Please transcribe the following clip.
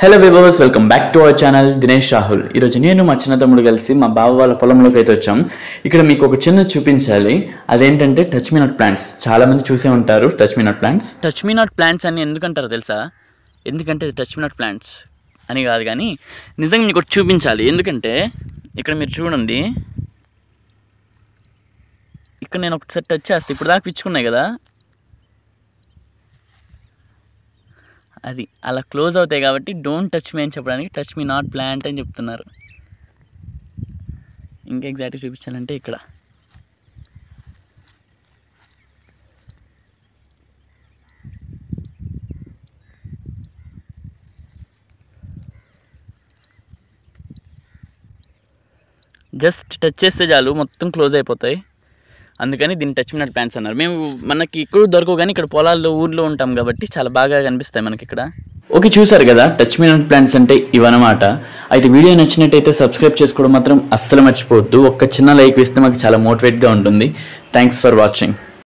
Hello viewers, welcome back to our channel. Dinesh Rahul. ఈరోజు నేను మా చిన్న తమ్ముడు కలిసి మా బావ వాళ్ళ పొలంలోకి అయితే వచ్చాం. ఇక్కడ మీకు ఒక చిన్న చూపించాలి. అదేంటంటే టచ్ మీ నాట్ ప్లాంట్స్. చాలా మంది చూసే ఉంటారు touch me not plants. Touch me not plants అని ఎందుకంటారో తెలుసా? ఎందుకంటే టచ్ మీ నాట్ ప్లాంట్స్ అని కాదు, కానీ నిజంగా మీకు ఒకటి చూపించాలి. ఎందుకంటే ఇక్కడ మీరు చూడండి, ఇక్కడ నేను ఒకసారి టచ్ చేస్తే ఇప్పుడు దాకా పిచ్చుకున్నాయి కదా, అది అలా క్లోజ్ అవుతాయి కాబట్టి డోంట్ టచ్ మీ అని చెప్పడానికి టచ్ మీ నాట్ ప్లాంట్ అని చెప్తున్నారు. ఇంకా ఎగ్జాక్ట్గా చూపించాలంటే ఇక్కడ జస్ట్ టచ్ చేస్తే చాలు మొత్తం క్లోజ్ అయిపోతాయి. అందుకని దీన్ని టచ్ మీ నాట్ ప్లాంట్స్ అన్నారు. మేము మనకి ఇక్కడ దొరకవు, కానీ ఇక్కడ పొలాల్లో ఊర్లో ఉంటాం కాబట్టి చాలా బాగా కనిపిస్తాయి మనకి ఇక్కడ. ఓకే, చూసారు కదా టచ్ మీ నాట్ ప్లాంట్స్ అంటే ఇవన్నమాట. అయితే వీడియో నచ్చినట్టయితే సబ్స్క్రైబ్ చేసుకోవడం మాత్రం అస్సలు మర్చిపోవద్దు. ఒక చిన్న లైక్ వేస్తే మాకు చాలా మోటివేట్గా ఉంటుంది. Thanks for watching.